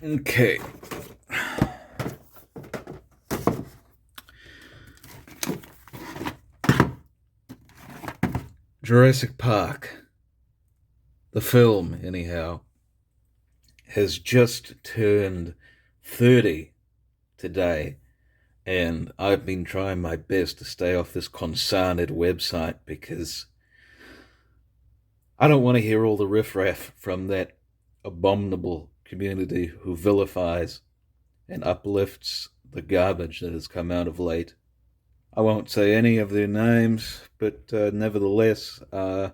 Okay. Jurassic Park, the film, anyhow, has just turned 30 today, and I've been trying my best to stay off this concerted website because I don't want to hear all the riffraff from that abominable community who vilifies and uplifts the garbage that has come out of late. I won't say any of their names, but nevertheless, I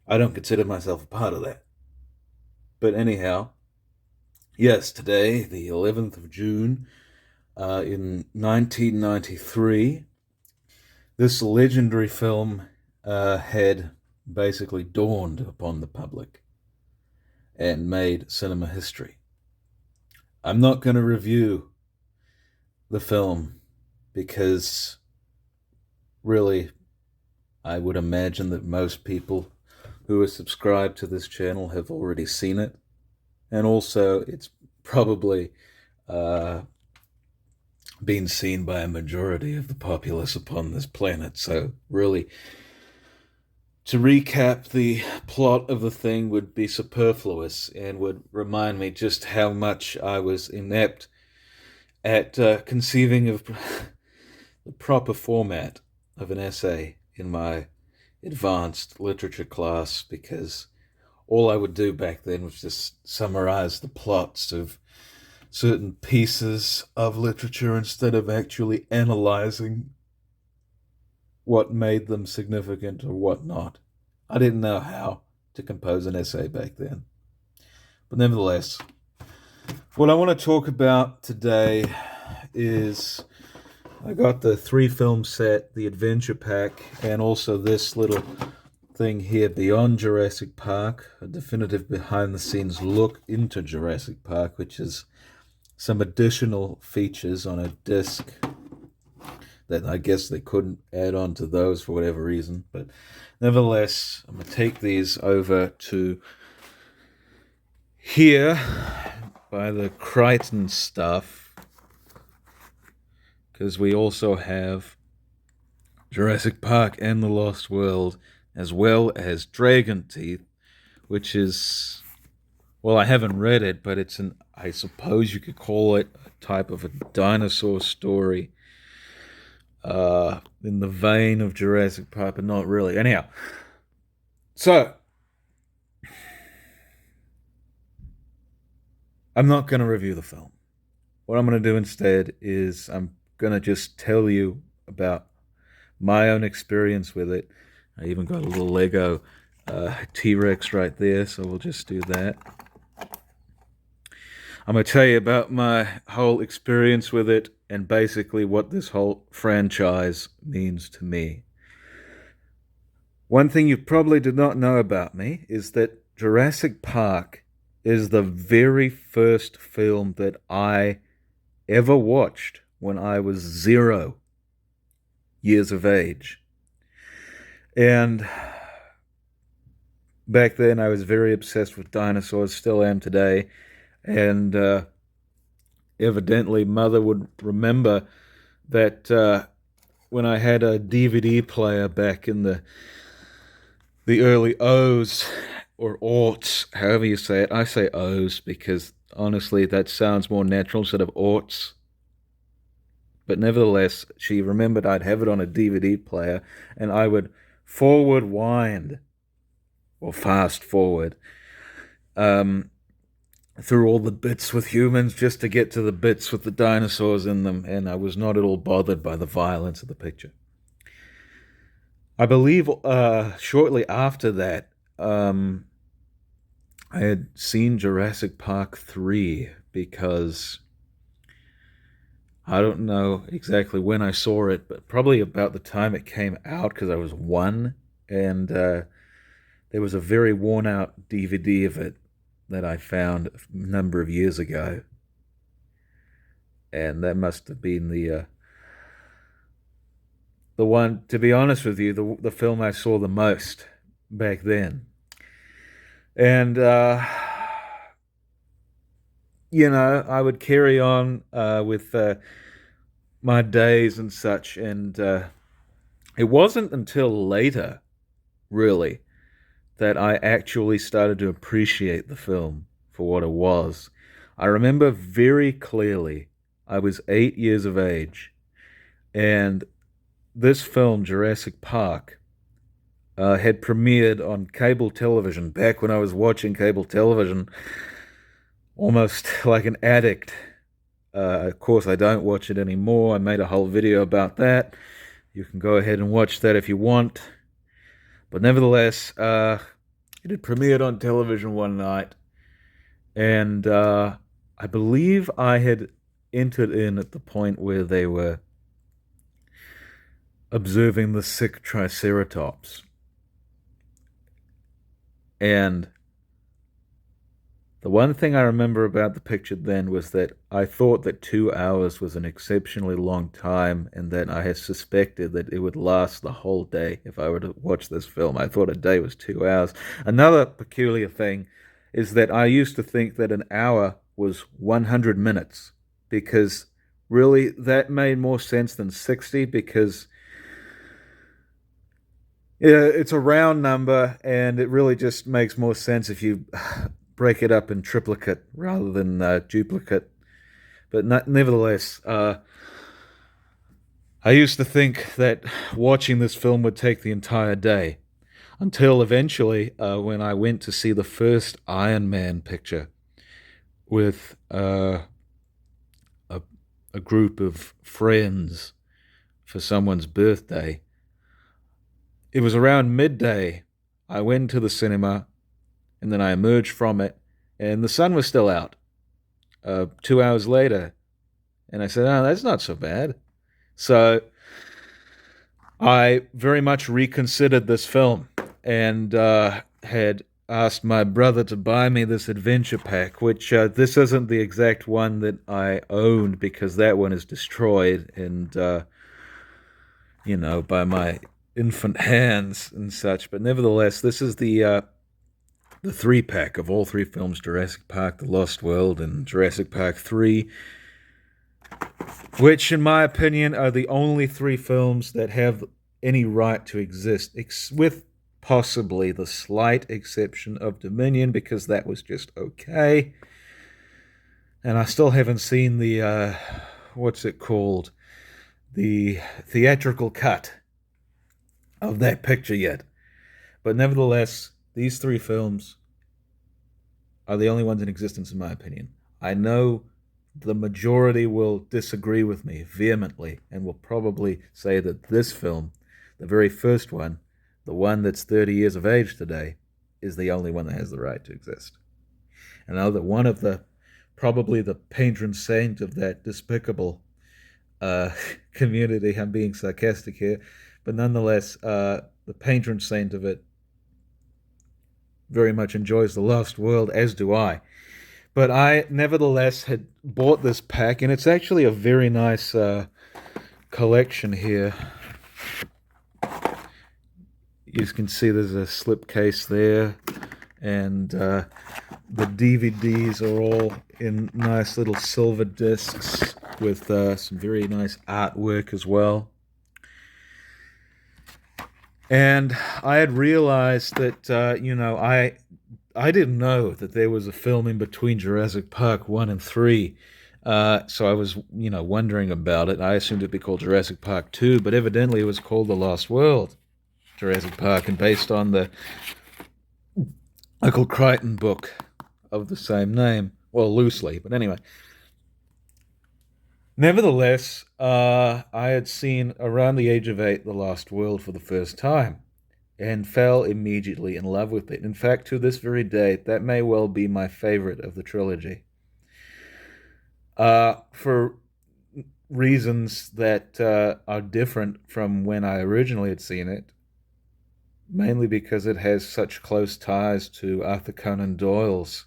don't consider myself a part of that. But anyhow, yes, today, the 11th of June, in 1993, this legendary film had basically dawned upon the public and made cinema history. I'm not going to review the film because really, I would imagine that most people who are subscribed to this channel have already seen it. And also, it's probably uh, been seen by a majority of the populace upon this planet. So, really, to recap the plot of the thing would be superfluous and would remind me just how much I was inept at conceiving of the proper format of an essay in my advanced literature class, because all I would do back then was just summarize the plots of certain pieces of literature instead of actually analyzing what made them significant or what not. I didn't know how to compose an essay back then. But nevertheless, what I want to talk about today is I got the 3-film set, the Adventure Pack, and also this little thing here, Beyond Jurassic Park, a definitive behind-the-scenes look into Jurassic Park, which is some additional features on a disc that I guess they couldn't add on to those for whatever reason. But nevertheless, I'm going to take these over to here by the Crichton stuff, because we also have Jurassic Park and the Lost World, as well as Dragon Teeth, which is, well, I haven't read it, but it's I suppose you could call it a type of a dinosaur story in the vein of Jurassic Park, but not really. Anyhow, so I'm not going to review the film. What I'm going to do instead is I'm going to just tell you about my own experience with it. I even got a little Lego T-Rex right there, so we'll just do that. I'm going to tell you about my whole experience with it and basically what this whole franchise means to me. One thing you probably did not know about me is that Jurassic Park is the very first film that I ever watched when I was 0 years of age. And back then I was very obsessed with dinosaurs, still am today. And evidently Mother would remember that when I had a DVD player back in the early O's or aughts, however you say it. I say O's because honestly that sounds more natural instead of aughts. But nevertheless, she remembered I'd have it on a DVD player and I would forward wind or fast forward through all the bits with humans just to get to the bits with the dinosaurs in them, and I was not at all bothered by the violence of the picture. I believe shortly after that, I had seen Jurassic Park 3 because I don't know exactly when I saw it, but probably about the time it came out because I was 1, and there was a very worn out DVD of it that I found a number of years ago. And that must have been the one, to be honest with you, the film I saw the most back then. And I would carry on with my days and such. And it wasn't until later, really, that I actually started to appreciate the film for what it was. I remember very clearly I was 8 years of age, and this film, Jurassic Park, had premiered on cable television back when I was watching cable television almost like an addict. Of course, I don't watch it anymore. I made a whole video about that. You can go ahead and watch that if you want. But nevertheless, it had premiered on television one night, and I believe I had entered in at the point where they were observing the sick Triceratops. And the one thing I remember about the picture then was that I thought that 2 hours was an exceptionally long time, and that I had suspected that it would last the whole day if I were to watch this film. I thought a day was 2 hours. Another peculiar thing is that I used to think that an hour was 100 minutes, because really that made more sense than 60, because yeah, it's a round number, and it really just makes more sense if you break it up in triplicate rather than duplicate. But nevertheless, I used to think that watching this film would take the entire day, until eventually, when I went to see the first Iron Man picture with a, a group of friends for someone's birthday. It was around midday. I went to the cinema, and then I emerged from it, and the sun was still out 2 hours later. And I said, oh, that's not so bad. So I very much reconsidered this film, and had asked my brother to buy me this adventure pack, which this isn't the exact one that I owned, because that one is destroyed, and by my infant hands and such. But nevertheless, this is the three pack of all three films: Jurassic Park, The Lost World, and Jurassic Park 3, which, in my opinion, are the only three films that have any right to exist, with possibly the slight exception of Dominion, because that was just okay. And I still haven't seen the, what's it called? The theatrical cut of that picture yet. But nevertheless, these three films are the only ones in existence, in my opinion. I know the majority will disagree with me vehemently, and will probably say that this film, the very first one, the one that's 30 years of age today, is the only one that has the right to exist. And I know that one of probably the patron saint of that despicable uh, community, I'm being sarcastic here, but nonetheless, the patron saint of it very much enjoys The Lost World, as do I. But I nevertheless had bought this pack, and it's actually a very nice collection here. You can see there's a slipcase there, and the DVDs are all in nice little silver discs with some very nice artwork as well. And I had realized that, I didn't know that there was a film in between Jurassic Park 1 and 3. So I was, wondering about it. I assumed it'd be called Jurassic Park 2, but evidently it was called The Lost World Jurassic Park, and based on the Michael Crichton book of the same name. Well, loosely, but anyway. Nevertheless, I had seen, around the age of 8, The Lost World for the first time, and fell immediately in love with it. In fact, to this very day, that may well be my favorite of the trilogy. For reasons that are different from when I originally had seen it, mainly because it has such close ties to Arthur Conan Doyle's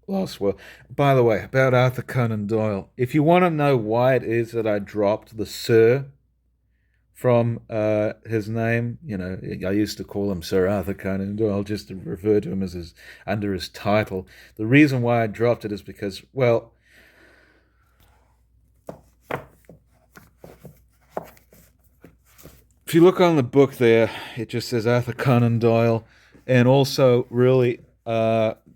Lost World. By the way, about Arthur Conan Doyle, if you want to know why it is that I dropped the Sir from his name. You know, I used to call him Sir Arthur Conan Doyle, just to refer to him as under his title. The reason why I dropped it is because, well, if you look on the book there, it just says Arthur Conan Doyle, and also really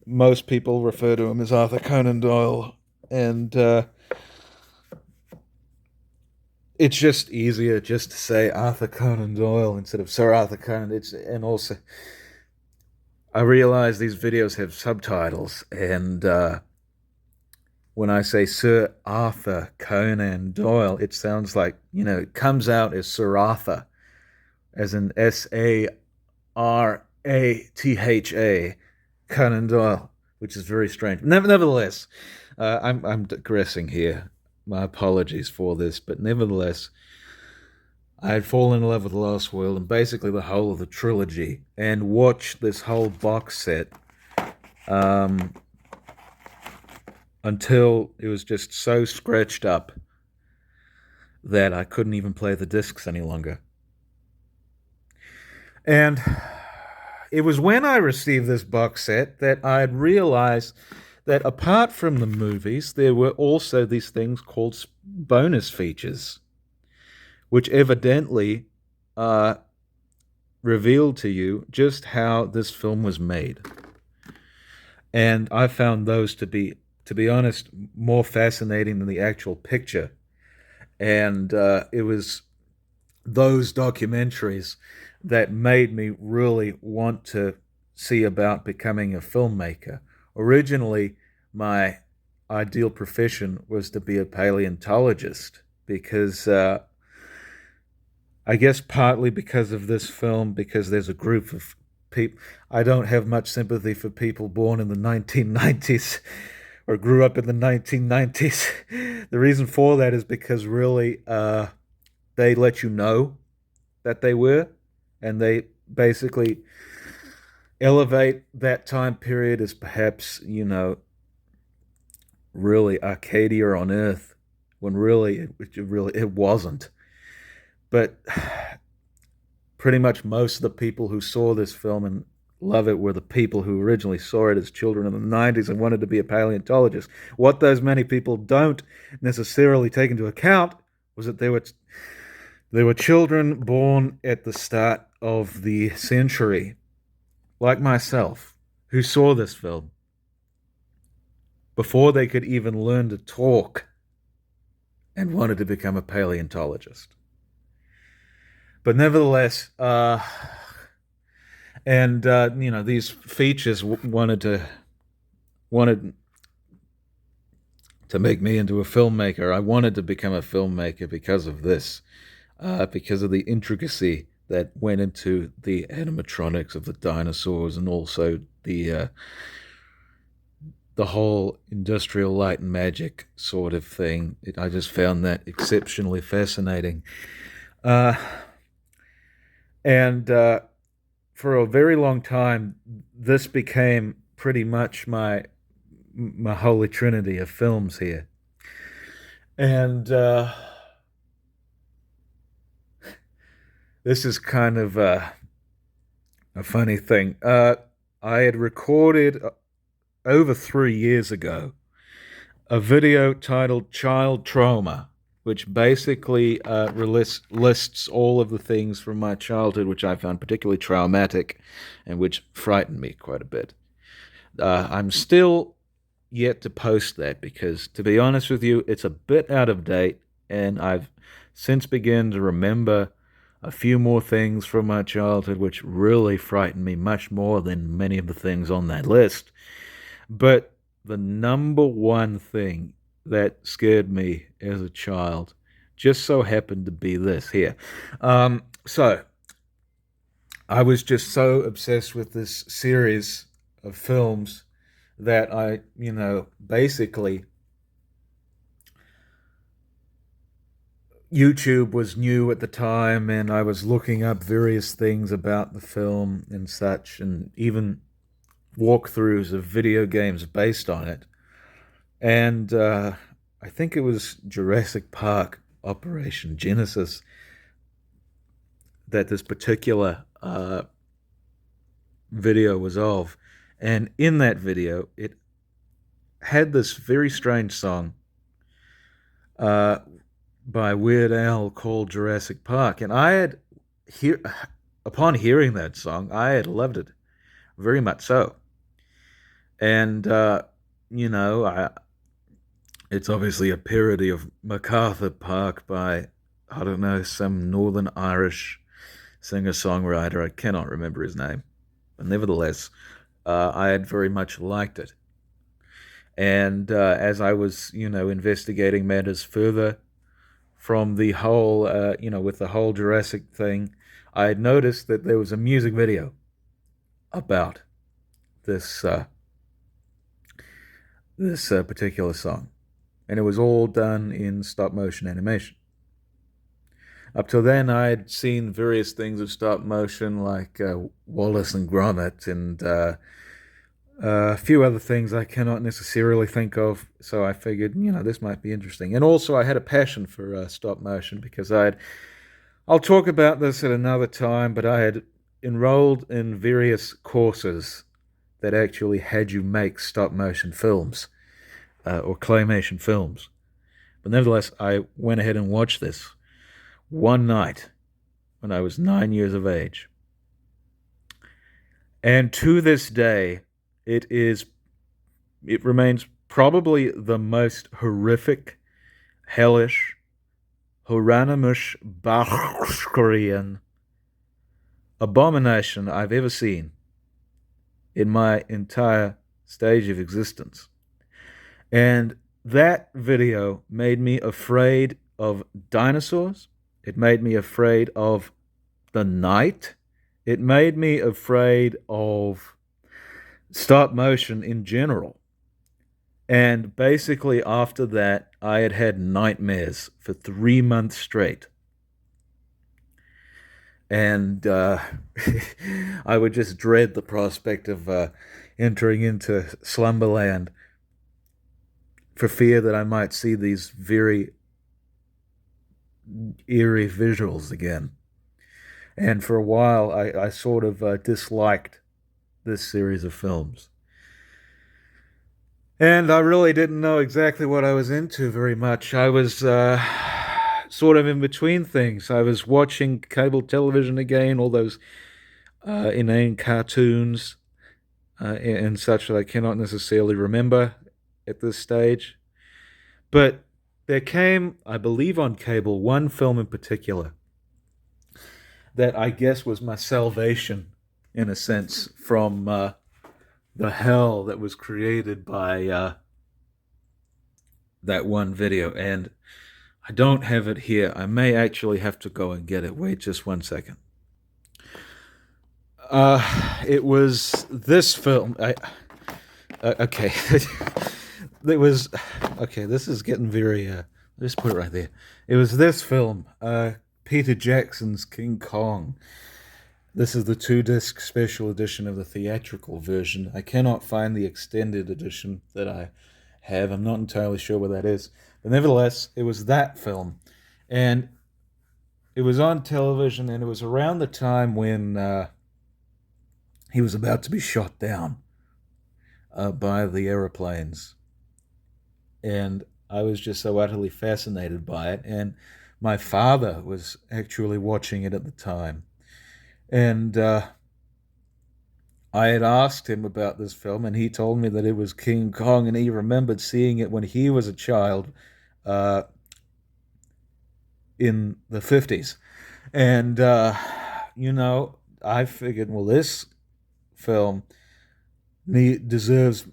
most people refer to him as Arthur Conan Doyle, and it's just easier just to say Arthur Conan Doyle instead of Sir Arthur Conan. And also I realize these videos have subtitles, and when I say Sir Arthur Conan Doyle, it sounds like, it comes out as Sir Arthur, as in Saratha, Conan Doyle, which is very strange. Nevertheless, I'm digressing here. My apologies for this, but nevertheless, I had fallen in love with Lost World and basically the whole of the trilogy, and watched this whole box set until it was just so scratched up that I couldn't even play the discs any longer. And it was when I received this box set that I had realized that apart from the movies, there were also these things called bonus features, which evidently revealed to you just how this film was made. And I found those to be honest, more fascinating than the actual picture. And it was those documentaries that made me really want to see about becoming a filmmaker. Originally, my ideal profession was to be a paleontologist because I guess partly because of this film, because there's a group of people. I don't have much sympathy for people born in the 1990s or grew up in the 1990s. The reason for that is because really they let you know that they were, and they basically elevate that time period as perhaps, really Arcadia on Earth, when really it wasn't. But pretty much most of the people who saw this film and love it were the people who originally saw it as children in the 90s and wanted to be a paleontologist. What those many people don't necessarily take into account was that there were children born at the start of the century, like myself, who saw this film before they could even learn to talk and wanted to become a paleontologist. But nevertheless, these features wanted to make me into a filmmaker. I wanted to become a filmmaker because of this, because of the intricacy that went into the animatronics of the dinosaurs, and also the whole industrial light and magic sort of thing. I just found that exceptionally fascinating. And for a very long time, this became pretty much my holy trinity of films here. And this is kind of a funny thing. I had recorded over 3 years ago a video titled Child Trauma, which basically lists all of the things from my childhood which I found particularly traumatic and which frightened me quite a bit. I'm still yet to post that because, to be honest with you, it's a bit out of date, and I've since begun to remember a few more things from my childhood which really frightened me much more than many of the things on that list. But the number one thing that scared me as a child just so happened to be this here. So I was just so obsessed with this series of films that I, basically YouTube was new at the time, and I was looking up various things about the film and such, and even walkthroughs of video games based on it. And I think it was Jurassic Park Operation Genesis that this particular video was of. And in that video, it had this very strange song uh, by Weird Al called Jurassic Park. And hear, upon hearing that song, I had loved it very much so. And, you know, it's obviously a parody of MacArthur Park by, I don't know, some Northern Irish singer songwriter. I cannot remember his name. But nevertheless, I had very much liked it. And as I was, investigating matters further from the whole, with the whole Jurassic thing, I had noticed that there was a music video about this particular song, and it was all done in stop motion animation. Up till then, I had seen various things of stop motion, like Wallace and Gromit, and a few other things I cannot necessarily think of. So I figured, this might be interesting. And also, I had a passion for stop motion because I'll talk about this at another time, but I had enrolled in various courses that actually had you make stop motion films or claymation films. But nevertheless, I went ahead and watched this one night when I was 9 years of age. And to this day, it remains probably the most horrific, hellish, Hieronymus Bachrian abomination I've ever seen in my entire stage of existence. And that video made me afraid of dinosaurs. It made me afraid of the night. It made me afraid of stop motion in general. And basically, after that, I had had nightmares for 3 months straight. And I would just dread the prospect of entering into slumberland for fear that I might see these very eerie visuals again. And for a while, I sort of disliked this series of films. And I really didn't know exactly what I was into very much. I was sort of in between things. I was watching cable television again, all those inane cartoons and such that I cannot necessarily remember at this stage. But there came, I believe on cable, one film in particular that I guess was my salvation, in a sense, from the hell that was created by that one video. And I don't have it here. I may actually have to go and get it. Wait just 1 second. It was this film. Okay. It was, okay, this is getting very, let's put it right there. It was this film, Peter Jackson's King Kong. This is the 2-disc special edition of the theatrical version. I cannot find the extended edition that I have. I'm not entirely sure where that is. But nevertheless, it was that film. And it was on television, and it was around the time when he was about to be shot down by the aeroplanes. And I was just so utterly fascinated by it. And my father was actually watching it at the time. And I had asked him about this film, and he told me that it was King Kong, and he remembered seeing it when he was a child in the 50s. And, I figured, well, this film deserves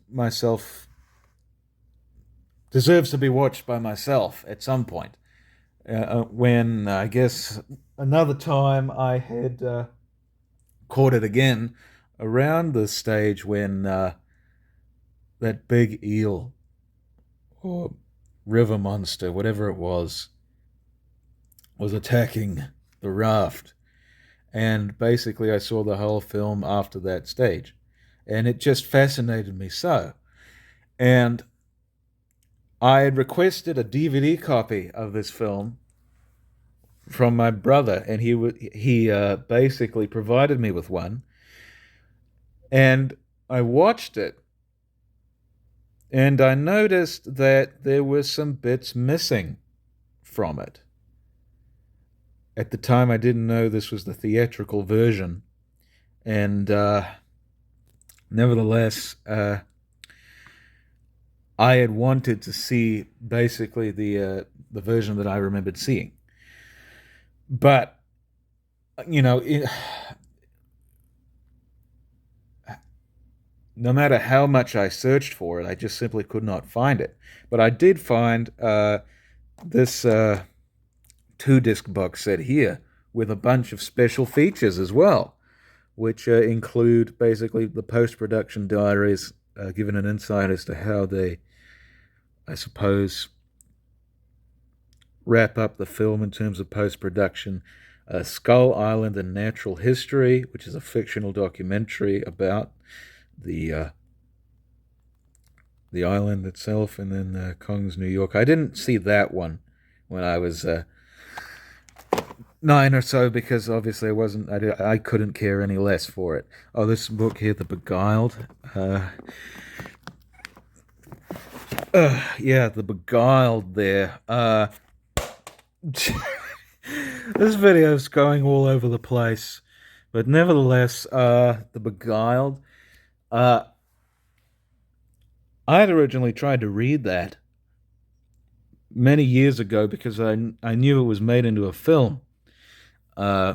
to be watched by myself at some point. When, I guess, another time I had caught it again around the stage when that big eel or river monster, whatever it was attacking the raft. And basically I saw the whole film after that stage. And it just fascinated me so. And I had requested a DVD copy of this film from my brother, and he basically provided me with one, and I watched it, and I noticed that there were some bits missing from it. At the time, I didn't know this was the theatrical version, and nevertheless, I had wanted to see basically the version that I remembered seeing. But you know, no matter how much I searched for it, I just simply could not find it. But I did find this two-disc box set here with a bunch of special features as well, which include basically the post-production diaries, giving an insight as to how they, I suppose, wrap up the film in terms of post-production. Skull Island and Natural History, which is a fictional documentary about the the island itself, and then Kong's New York. I didn't see that one when I was 9 or so, because obviously I couldn't care any less for it. Oh, this book here, The Beguiled. Yeah, The Beguiled there. This video's going all over the place, but nevertheless, The Beguiled. I had originally tried to read that many years ago because I knew it was made into a film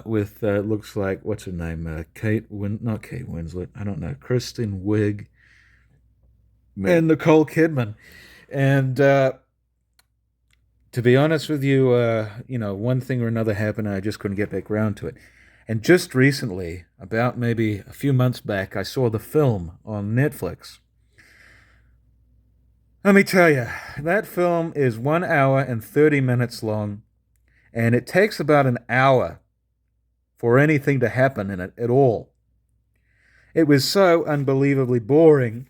with looks like, what's her name, not Kate Winslet, I don't know, Kristen Wiig and Nicole Kidman, and to be honest with you, one thing or another happened, and I just couldn't get back around to it. And just recently, about maybe a few months back, I saw the film on Netflix. Let me tell you, that film is 1 hour and 30 minutes long, and it takes about an hour for anything to happen in it at all. It was so unbelievably boring,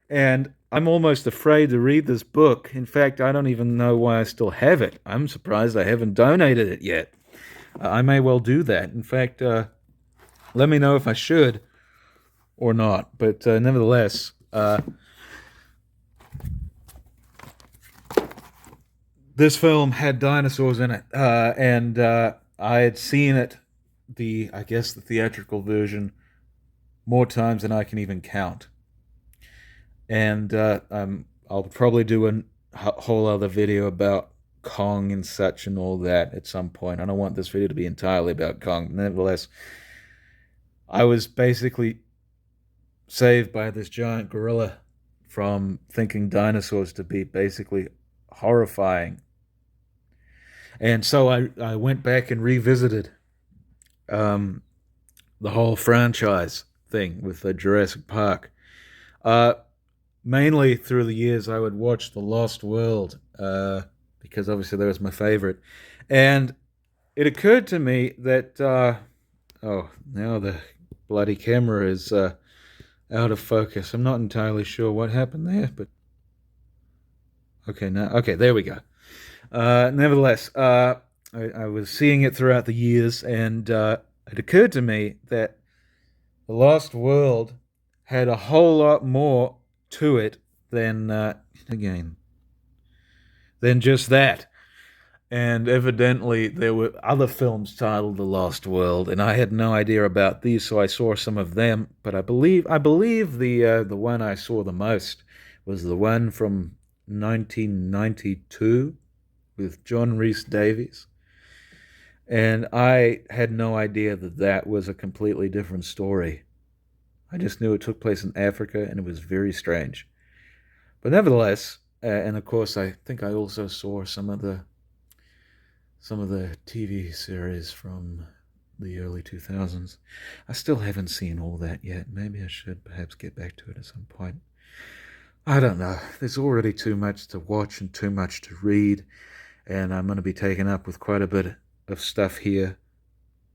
and I'm almost afraid to read this book. In fact, I don't even know why I still have it. I'm surprised I haven't donated it yet. I may well do that. In fact, let me know if I should or not. But nevertheless, this film had dinosaurs in it, and I had seen it, I guess the theatrical version, more times than I can even count. And I'll probably do a whole other video about Kong and such and all that at some point. I don't want this video to be entirely about Kong. Nevertheless, I was basically saved by this giant gorilla from thinking dinosaurs to be basically horrifying. And so I went back and revisited the whole franchise thing with Jurassic Park. Mainly through the years, I would watch The Lost World, because obviously that was my favorite. And it occurred to me that, now the bloody camera is out of focus. I'm not entirely sure what happened there, but okay, there we go. Nevertheless, I was seeing it throughout the years, and it occurred to me that The Lost World had a whole lot more to it than just that. And evidently there were other films titled The Lost World, and I had no idea about these, so I saw some of them. But I believe the one I saw the most was the one from 1992 with John Rhys Davies. And I had no idea that that was a completely different story. I just knew it took place in Africa, and it was very strange. But nevertheless, and of course, I think I also saw some of the TV series from the early 2000s. I still haven't seen all that yet. Maybe I should perhaps get back to it at some point. I don't know. There's already too much to watch and too much to read, and I'm going to be taken up with quite a bit of stuff here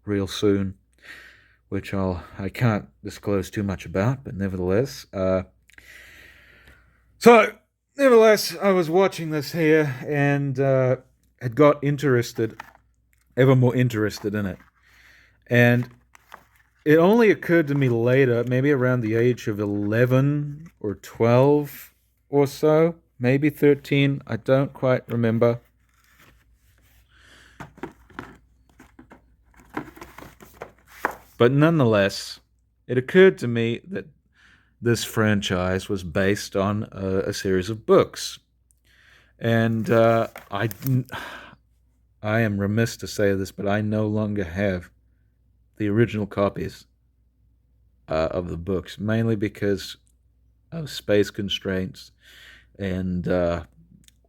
real soon, which I can't disclose too much about, but nevertheless. Nevertheless, I was watching this here and had got interested ever more interested in it. And it only occurred to me later, maybe around the age of 11 or 12 or so, maybe 13, I don't quite remember. But nonetheless, it occurred to me that this franchise was based on a series of books. And I am remiss to say this, but I no longer have the original copies of the books, mainly because of space constraints and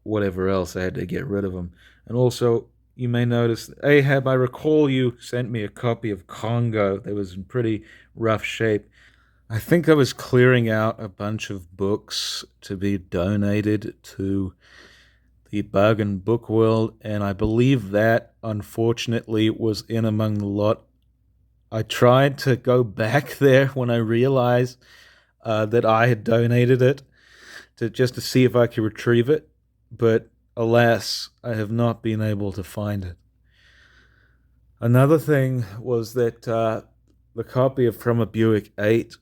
whatever else. I had to get rid of them. And also, you may notice, Ahab, I recall you sent me a copy of Congo that was in pretty rough shape. I think I was clearing out a bunch of books to be donated to the Bargain Book World, and I believe that, unfortunately, was in among the lot. I tried to go back there when I realized that I had donated it just to see if I could retrieve it, but alas, I have not been able to find it. Another thing was that the copy of From a Buick 8,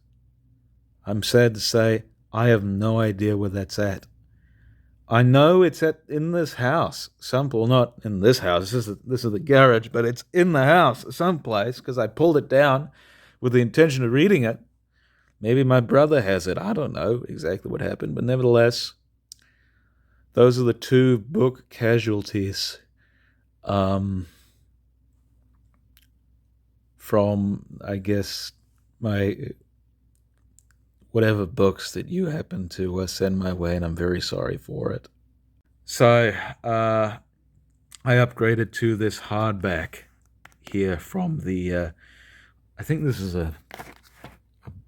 I'm sad to say, I have no idea where that's at. I know it's in this house, well, not in this house. This is the garage, but it's in the house someplace because I pulled it down with the intention of reading it. Maybe my brother has it. I don't know exactly what happened, but nevertheless, those are the two book casualties from, I guess, my whatever books that you happen to send my way, and I'm very sorry for it. So I upgraded to this hardback here from the, I think this is a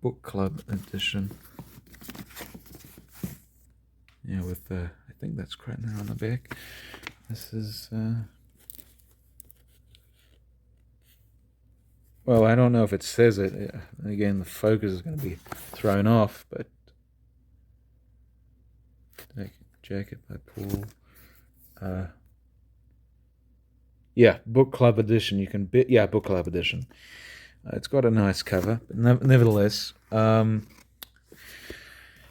book club edition. Yeah, with I think that's Kretner on the back. This is, well, I don't know if it says it. Again, the focus is going to be thrown off, but Jacket by Paul. Yeah, book club edition. You can yeah, book club edition. It's got a nice cover, but nevertheless.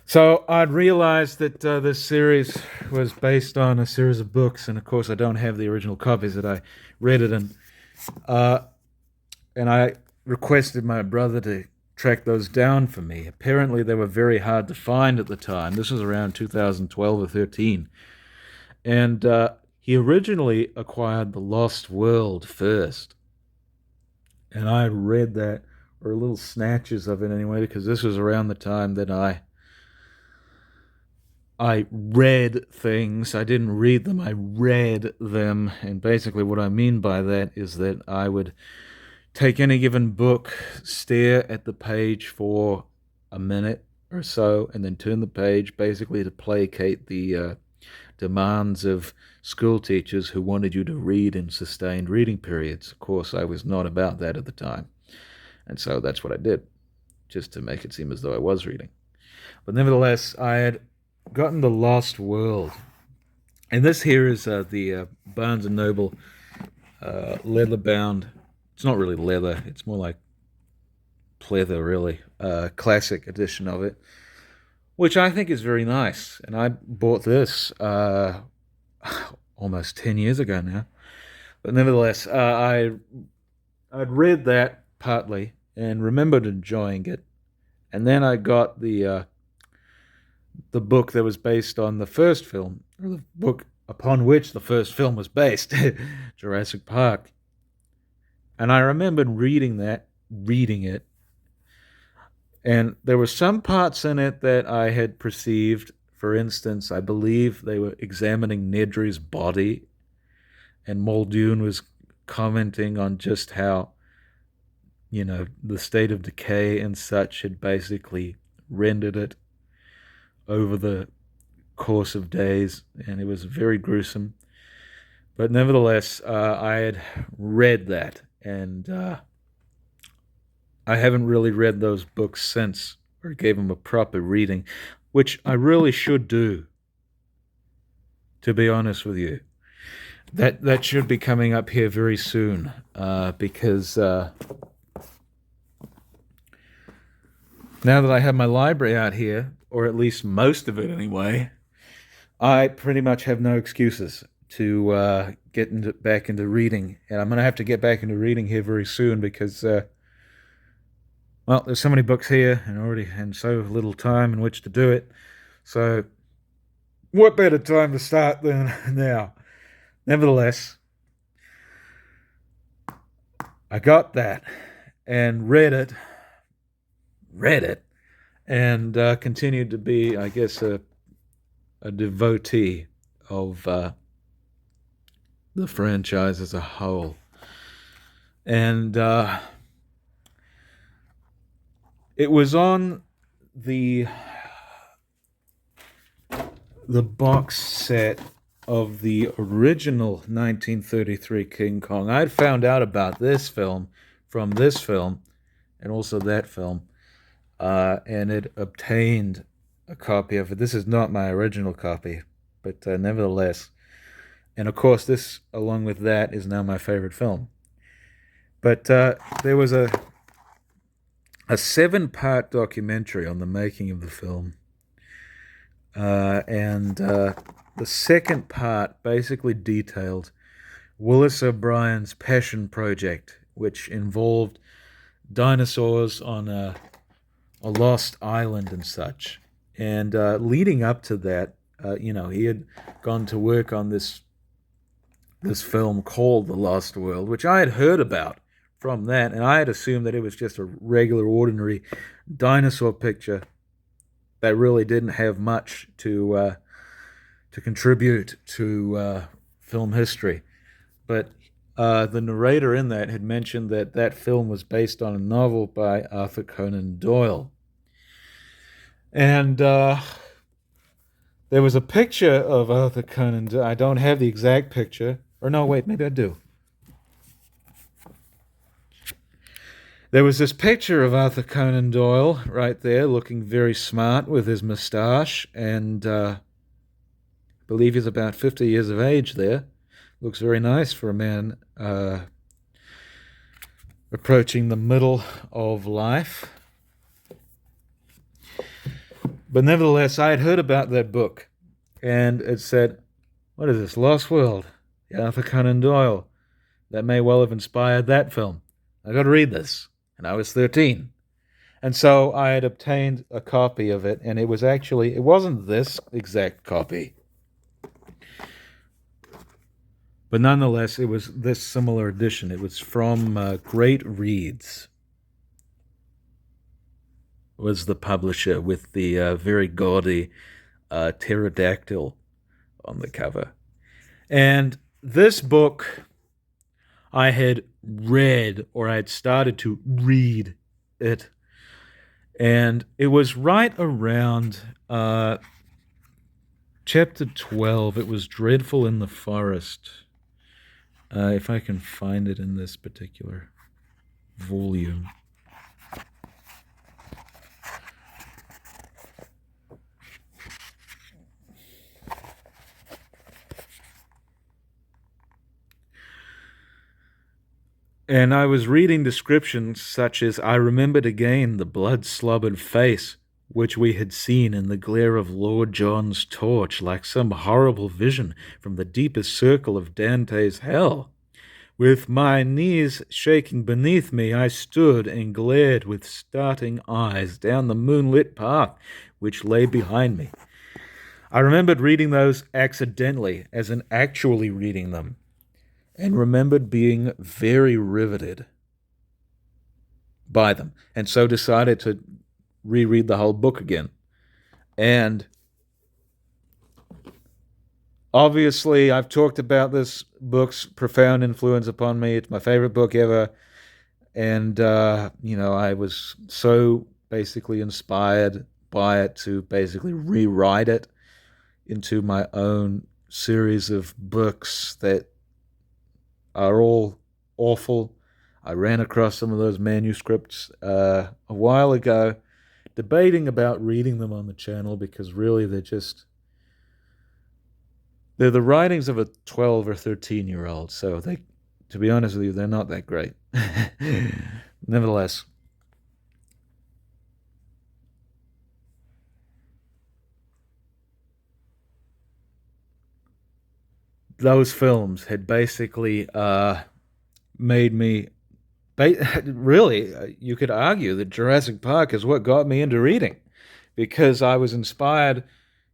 So I'd realized that this series was based on a series of books, and of course I don't have the original copies that I read it in. And I requested my brother to track those down for me. Apparently they were very hard to find at the time. This was around 2012 or 13. And he originally acquired The Lost World first. And I read that, or little snatches of it anyway, because this was around the time that I read things. I didn't read them, I read them. And basically what I mean by that is that I would take any given book, stare at the page for a minute or so, and then turn the page, basically to placate the demands of school teachers who wanted you to read in sustained reading periods. Of course, I was not about that at the time. And so that's what I did, just to make it seem as though I was reading. But nevertheless, I had gotten The Lost World. And this here is the Barnes & Noble leather-bound. It's not really leather. It's more like pleather, really. Classic edition of it, which I think is very nice. And I bought this almost 10 years ago now. But nevertheless, I'd read that partly and remembered enjoying it. And then I got the book that was based on the first film, or the book upon which the first film was based, Jurassic Park. And I remembered reading it, and there were some parts in it that I had perceived. For instance, I believe they were examining Nedry's body, and Muldoon was commenting on just how, the state of decay and such had basically rendered it over the course of days, and it was very gruesome. But nevertheless, I had read that, and I haven't really read those books since, or gave them a proper reading, which I really should do, to be honest with you. That should be coming up here very soon, because now that I have my library out here, or at least most of it anyway, I pretty much have no excuses to back into reading, and I'm going to have to get back into reading here very soon because, well, there's so many books here and so little time in which to do it. So, what better time to start than now? Nevertheless, I got that and read it, and continued to be, I guess, a devotee of the franchise as a whole. And it was on the box set of the original 1933 King Kong. I'd found out about this film from this film and also that film, and had obtained a copy of it. This is not my original copy, but nevertheless. And of course, this, along with that, is now my favorite film. But there was a 7-part documentary on the making of the film. And the second part basically detailed Willis O'Brien's passion project, which involved dinosaurs on a lost island and such. And leading up to that, he had gone to work on this film called The Lost World, which I had heard about from that, and I had assumed that it was just a regular, ordinary dinosaur picture that really didn't have much to contribute to film history. But the narrator in that had mentioned that film was based on a novel by Arthur Conan Doyle. And there was a picture of Arthur Conan Doyle. I don't have the exact picture. Or no, wait, maybe I do. There was this picture of Arthur Conan Doyle right there, looking very smart with his moustache, and I believe he's about 50 years of age there. Looks very nice for a man approaching the middle of life. But nevertheless, I had heard about that book, and it said, what is this, Lost World? Arthur Conan Doyle. That may well have inspired that film. I got to read this. And I was 13. And so I had obtained a copy of it, and it wasn't this exact copy. But nonetheless, it was this similar edition. It was from Great Reads, was the publisher, with the very gaudy pterodactyl on the cover. And this book I had read, or I had started to read it, and it was right around chapter 12. It was Dreadful in the Forest, if I can find it in this particular volume. And I was reading descriptions such as, I remembered again the blood-slobbered face which we had seen in the glare of Lord John's torch, like some horrible vision from the deepest circle of Dante's hell. With my knees shaking beneath me, I stood and glared with starting eyes down the moonlit path which lay behind me. I remembered reading those accidentally, as in actually reading them, and remembered being very riveted by them, and so decided to reread the whole book again. And obviously, I've talked about this book's profound influence upon me. It's my favorite book ever. And, I was so basically inspired by it to basically rewrite it into my own series of books that are all awful. I ran across some of those manuscripts a while ago, debating about reading them on the channel, because really they're They're the writings of a 12 or 13-year-old, so to be honest with you, they're not that great. Nevertheless, those films had basically made me. Really, you could argue that Jurassic Park is what got me into reading, because I was inspired,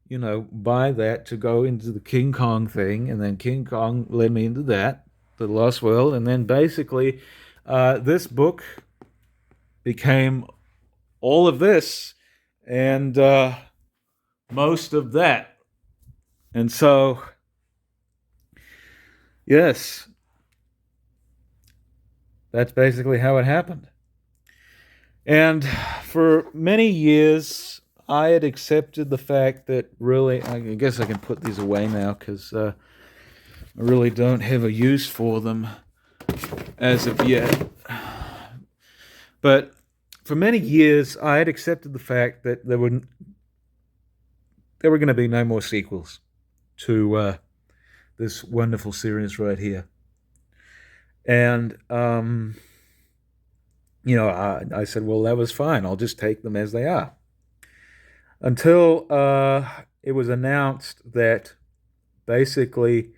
by that to go into the King Kong thing, and then King Kong led me into that, the Lost World, and then basically, this book became all of this and most of that. And so, yes, that's basically how it happened. And for many years, I had accepted the fact that really, I guess I can put these away now because I really don't have a use for them as of yet. But for many years, I had accepted the fact that there were going to be no more sequels to this wonderful series right here. And, I said, well, that was fine. I'll just take them as they are. Until it was announced that basically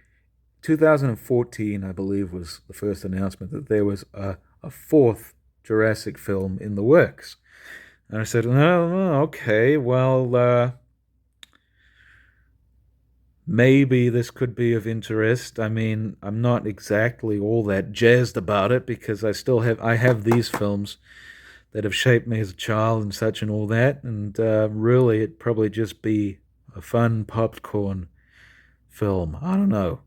2014, I believe, was the first announcement that there was a fourth Jurassic film in the works. And I said, oh, okay, well, maybe this could be of interest. I mean, I'm not exactly all that jazzed about it because I have these films that have shaped me as a child and such and all that, and really it'd probably just be a fun popcorn film. I don't know,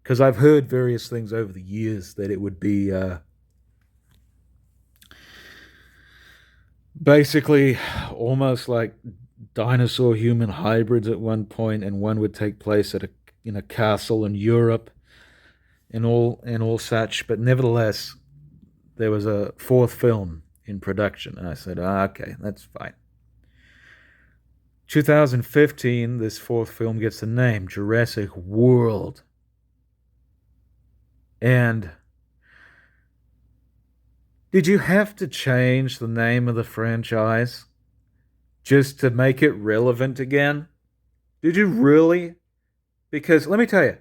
because I've heard various things over the years that it would be basically almost like dinosaur human hybrids at one point, and one would take place in a castle in Europe and all such. But nevertheless, there was a fourth film in production, and I said, okay, that's fine. 2015, this fourth film gets the name Jurassic World. And did you have to change the name of the franchise just to make it relevant again? Did you really? Because let me tell you,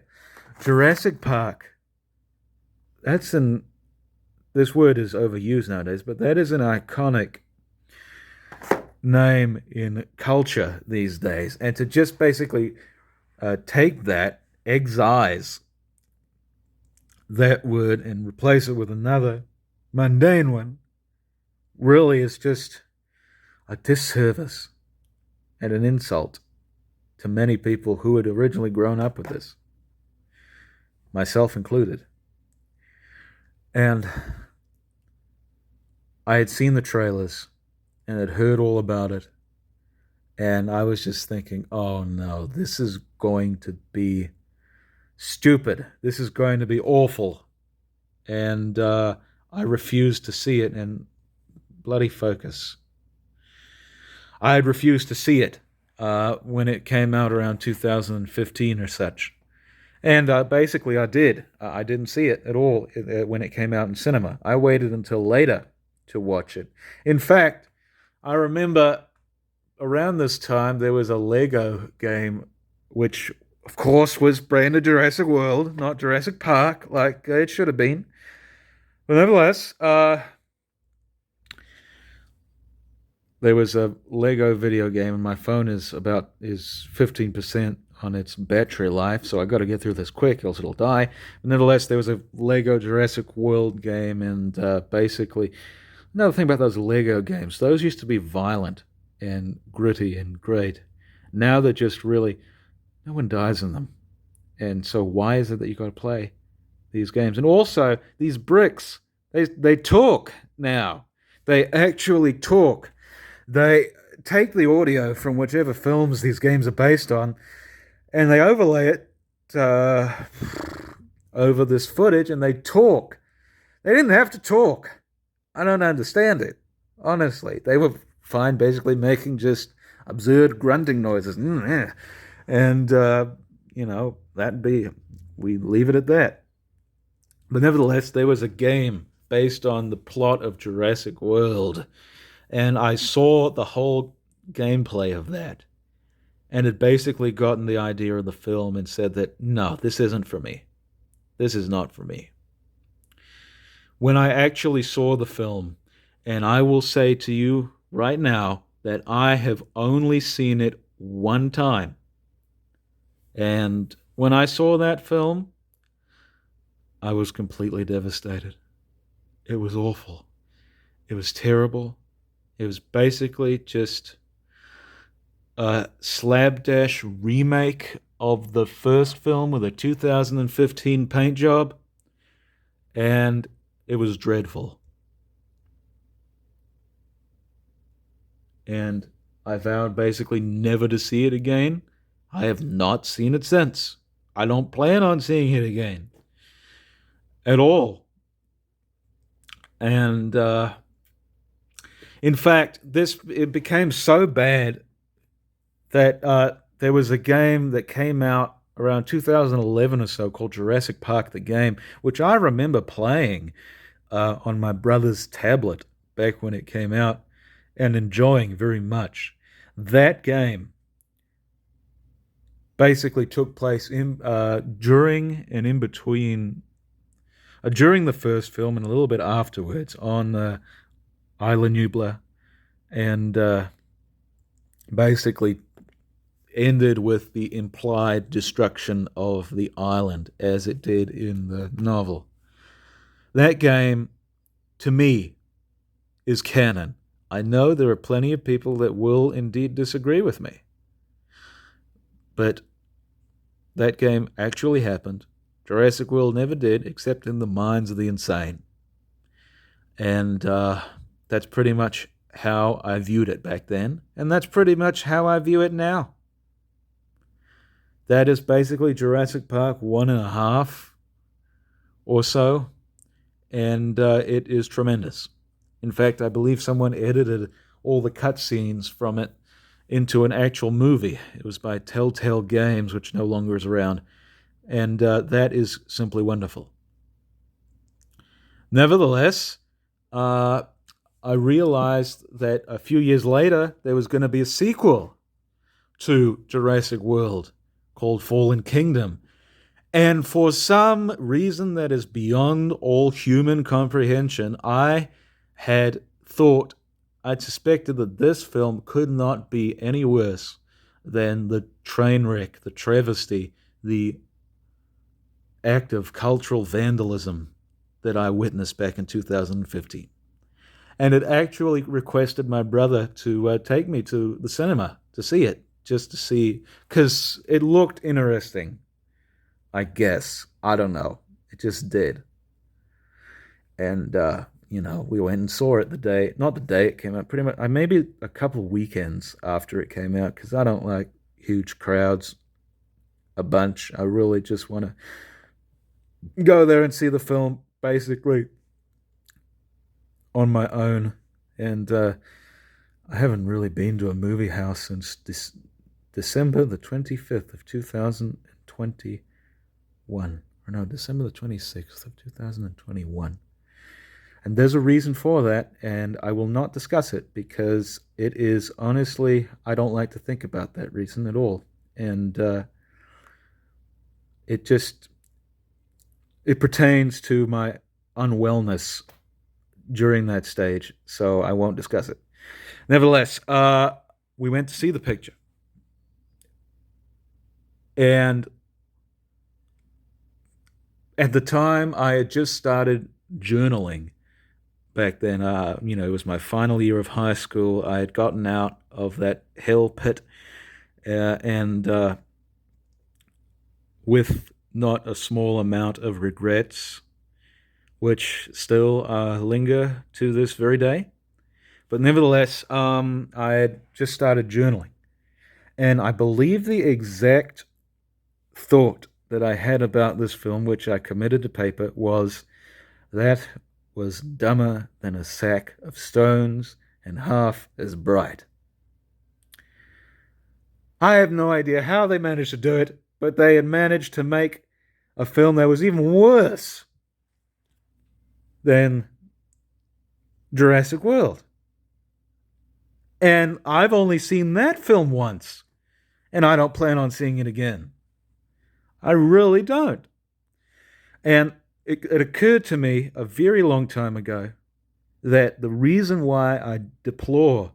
Jurassic Park, this word is overused nowadays, but that is an iconic name in culture these days. And to just basically take that, excise that word and replace it with another mundane one, really is just a disservice and an insult to many people who had originally grown up with this, myself included. And I had seen the trailers and had heard all about it, and I was just thinking, oh no, this is going to be stupid. This is going to be awful. And I refused to see it, and bloody focus. I had refused to see it when it came out around 2015 or such. And basically I did. I didn't see it at all when it came out in cinema. I waited until later to watch it. In fact, I remember around this time there was a Lego game, which of course was branded Jurassic World, not Jurassic Park, like it should have been. But nevertheless, there was a Lego video game, and my phone is 15% on its battery life, so I got to get through this quick, else it'll die. But nevertheless, there was a Lego Jurassic World game, and basically, another thing about those Lego games, those used to be violent and gritty and great. Now they're just really, no one dies in them. And so why is it that you got to play these games? And also, these bricks, they talk now. They actually talk. They take the audio from whichever films these games are based on, and they overlay it over this footage, and they talk. They didn't have to talk. I don't understand it. Honestly, they were fine basically making just absurd grunting noises. And, That'd be, we leave it at that. But nevertheless, there was a game based on the plot of Jurassic World, and I saw the whole gameplay of that, and had basically gotten the idea of the film and said that, no, this isn't for me. This is not for me. When I actually saw the film, and I will say to you right now that I have only seen it one time. And when I saw that film, I was completely devastated. It was awful. It was terrible. It was basically just a slapdash remake of the first film with a 2015 paint job, and it was dreadful. And I vowed basically never to see it again. I have not seen it since. I don't plan on seeing it again at all. And in fact, this it became so bad that there was a game that came out around 2011 or so called Jurassic Park the game, which I remember playing on my brother's tablet back when it came out and enjoying very much. That game basically took place in during and in between during the first film and a little bit afterwards on Isla Nublar, and basically ended with the implied destruction of the island as it did in the novel. That game, to me, is canon. I know there are plenty of people that will indeed disagree with me, but that game actually happened. Jurassic World never did, except in the minds of the insane. And that's pretty much how I viewed it back then, and that's pretty much how I view it now. That is basically Jurassic Park 1.5 or so, and it is tremendous. In fact, I believe someone edited all the cutscenes from it into an actual movie. It was by Telltale Games, which no longer is around, and that is simply wonderful. Nevertheless, I realized that a few years later there was going to be a sequel to Jurassic World called Fallen Kingdom. And for some reason that is beyond all human comprehension, I had thought, I'd suspected that this film could not be any worse than the train wreck, the travesty, the act of cultural vandalism that I witnessed back in 2015. And it actually requested my brother to take me to the cinema to see it, just to see, because it looked interesting, I guess. I don't know. It just did. And, we went and saw it not the day it came out, pretty much, maybe a couple of weekends after it came out, because I don't like huge crowds a bunch. I really just want to go there and see the film, basically, on my own. And I haven't really been to a movie house since December the 25th of 2021. Or no, December the 26th of 2021. And there's a reason for that, and I will not discuss it because it is honestly, I don't like to think about that reason at all. And it pertains to my unwellness during that stage, so I won't discuss it. Nevertheless, we went to see the picture. And at the time, I had just started journaling back then. It was my final year of high school. I had gotten out of that hell pit, and with not a small amount of regrets, which still linger to this very day. But nevertheless, I had just started journaling. And I believe the exact thought that I had about this film, which I committed to paper, was that was dumber than a sack of stones and half as bright. I have no idea how they managed to do it, but they had managed to make a film that was even worse than Jurassic World. And I've only seen that film once, and I don't plan on seeing it again. I really don't. And it occurred to me a very long time ago that the reason why I deplore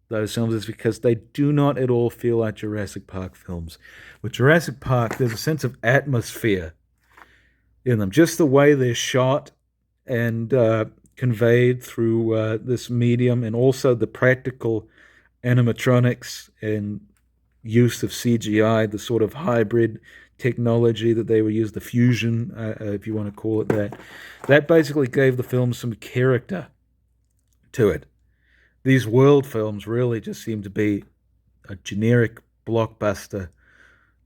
those films is because they do not at all feel like Jurassic Park films. With Jurassic Park, there's a sense of atmosphere in them, just the way they're shot and conveyed through this medium, and also the practical animatronics and use of CGI, the sort of hybrid technology that they were using, the fusion, if you want to call it that. That basically gave the film some character to it. These world films really just seem to be a generic blockbuster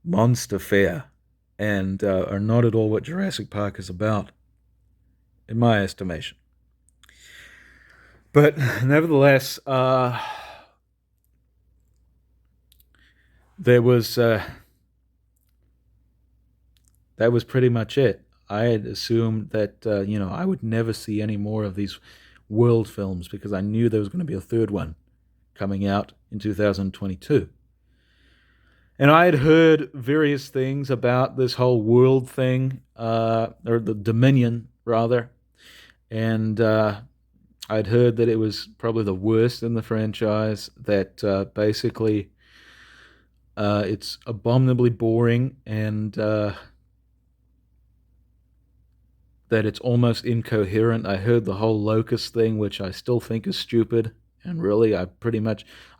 monster fare, and are not at all what Jurassic Park is about, in my estimation. But nevertheless, there was that was pretty much it. I had assumed that I would never see any more of these world films because I knew there was going to be a third one coming out in 2022. And I had heard various things about this whole world thing, or the Dominion, rather. And I'd heard that it was probably the worst in the franchise, that basically it's abominably boring, and that it's almost incoherent. I heard the whole locust thing, which I still think is stupid. And really, I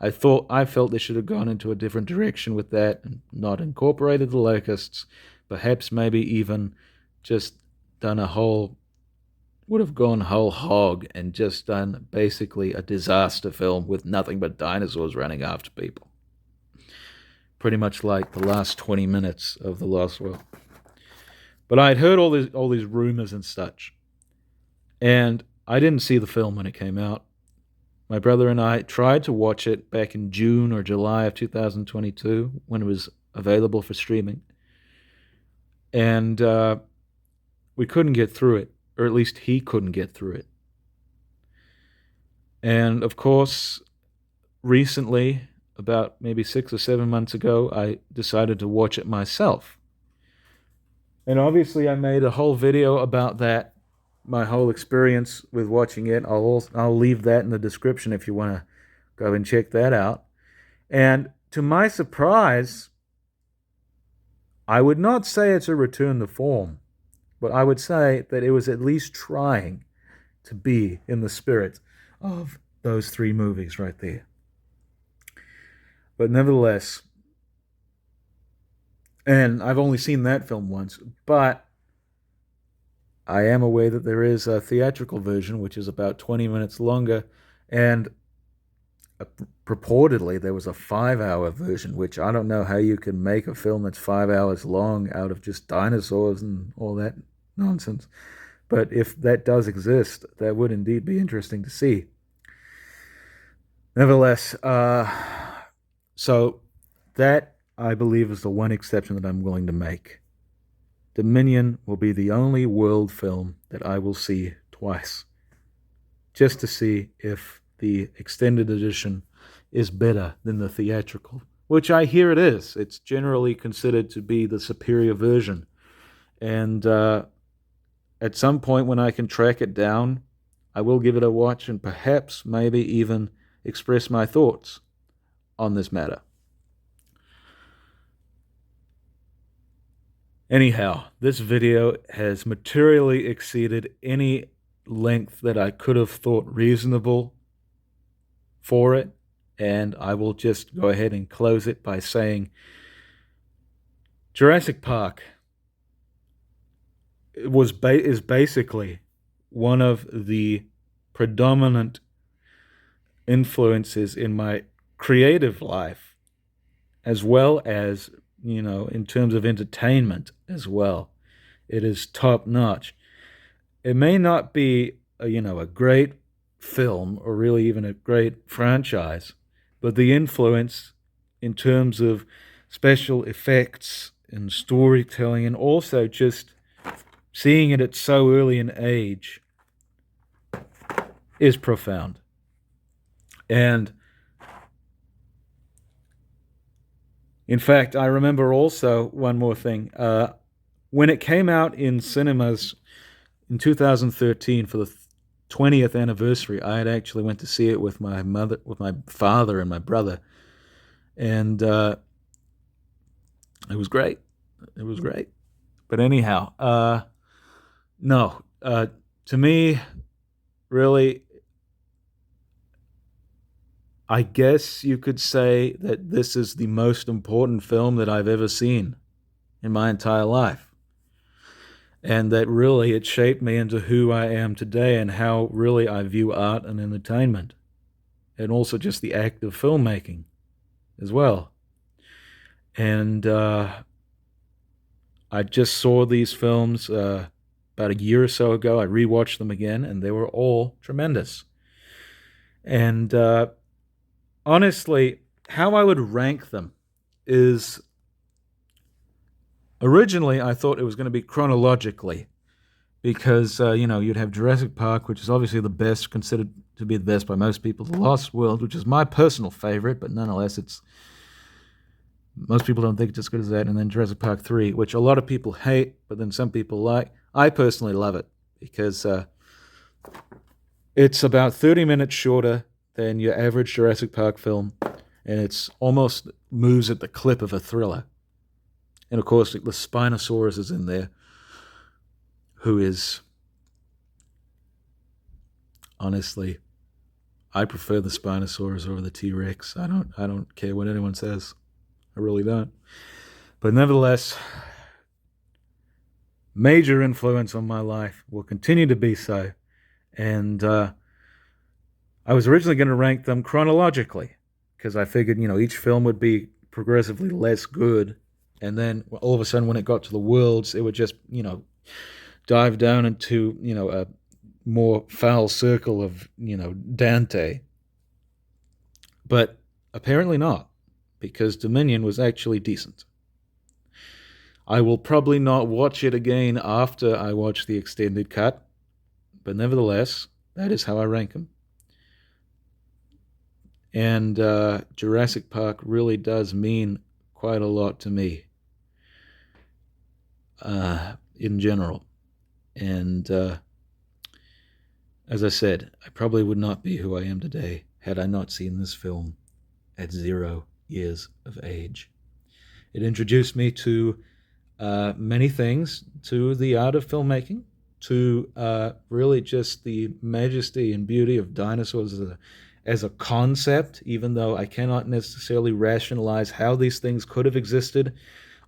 felt they should have gone into a different direction with that and not incorporated the locusts. Perhaps maybe even just would have gone whole hog and just done basically a disaster film with nothing but dinosaurs running after people. Pretty much like the last 20 minutes of The Lost World. But I had heard all these rumors and such. And I didn't see the film when it came out. My brother and I tried to watch it back in June or July of 2022 when it was available for streaming. And we couldn't get through it, or at least he couldn't get through it. And of course, recently, about maybe 6 or 7 months ago, I decided to watch it myself. And obviously I made a whole video about that, my whole experience with watching it. I'll leave that in the description if you want to go and check that out. And to my surprise, I would not say it's a return to form, but I would say that it was at least trying to be in the spirit of those three movies right there. But nevertheless, and I've only seen that film once, but I am aware that there is a theatrical version, which is about 20 minutes longer, and purportedly there was a 5-hour version, which I don't know how you can make a film that's 5 hours long out of just dinosaurs and all that nonsense. But if that does exist, that would indeed be interesting to see. Nevertheless, so that, I believe, is the one exception that I'm willing to make. Dominion will be the only world film that I will see twice, just to see if the extended edition is better than the theatrical, which I hear it is. It's generally considered to be the superior version. And at some point when I can track it down, I will give it a watch and perhaps maybe even express my thoughts on this matter. Anyhow, this video has materially exceeded any length that I could have thought reasonable for it, and I will just go ahead and close it by saying Jurassic Park is basically one of the predominant influences in my creative life, as well as, in terms of entertainment as well. It is top notch. It may not be a great film or really even a great franchise, but the influence in terms of special effects and storytelling, and also just seeing it at so early an age is profound. And in fact, I remember also one more thing. When it came out in cinemas in 2013 for the 20th anniversary, I had actually went to see it with my father, and my brother, and it was great. It was great. But anyhow, no, to me, really, I guess you could say that this is the most important film that I've ever seen in my entire life. And that really it shaped me into who I am today and how really I view art and entertainment. And also just the act of filmmaking as well. And I just saw these films about a year or so ago. I rewatched them again, and they were all tremendous. And honestly, how I would rank them is, originally I thought it was going to be chronologically, because you'd have Jurassic Park, which is obviously the best, considered to be the best by most people. The Lost World, which is my personal favorite, but nonetheless, most people don't think it's as good as that. And then Jurassic Park 3, which a lot of people hate, but then some people like. I personally love it because it's about 30 minutes shorter than your average Jurassic Park film, and it's almost moves at the clip of a thriller. And of course, the Spinosaurus is in there, who is, honestly, I prefer the Spinosaurus over the T-Rex. I don't care what anyone says. I really don't. But nevertheless, major influence on my life, will continue to be so. And I was originally going to rank them chronologically, because I figured, each film would be progressively less good. And then all of a sudden, when it got to the worlds, it would just, dive down into, a more foul circle of, Dante. But apparently not, because Dominion was actually decent. I will probably not watch it again after I watch the extended cut, but nevertheless, that is how I rank them. And Jurassic Park really does mean quite a lot to me in general. And as I said, I probably would not be who I am today had I not seen this film at 0 years of age. It introduced me to many things, to the art of filmmaking, to really just the majesty and beauty of dinosaurs as a concept, even though I cannot necessarily rationalize how these things could have existed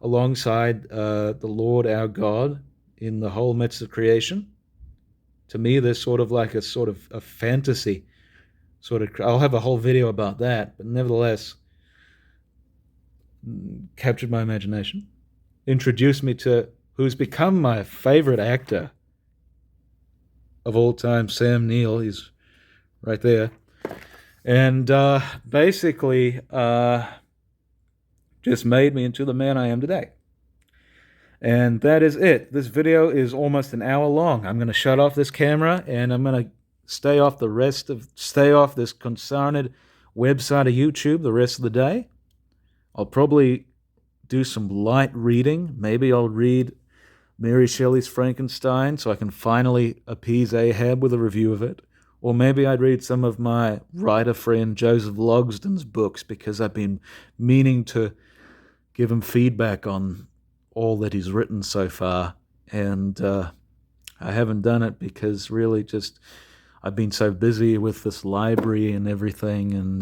alongside the Lord our God in the whole midst of creation. To me, they're sort of like a fantasy. I'll have a whole video about that, but nevertheless, captured my imagination. Introduced me to who's become my favorite actor of all time, Sam Neill. He's right there. And basically just made me into the man I am today. And that is it. This video is almost an hour long. I'm going to shut off this camera, and I'm going to stay off this concerned website of YouTube the rest of the day. I'll probably do some light reading. Maybe I'll read Mary Shelley's Frankenstein so I can finally appease Ahab with a review of it. Or maybe I'd read some of my writer friend Joseph Logsdon's books, because I've been meaning to give him feedback on all that he's written so far. And I haven't done it because really just I've been so busy with this library and everything, and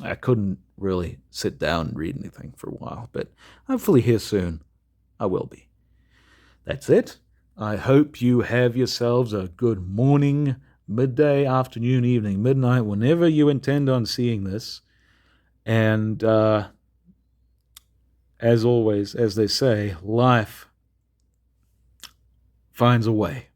I couldn't really sit down and read anything for a while. But hopefully here soon I will be. That's it. I hope you have yourselves a good morning, midday, afternoon, evening, midnight, whenever you intend on seeing this. And as always, as they say, life finds a way.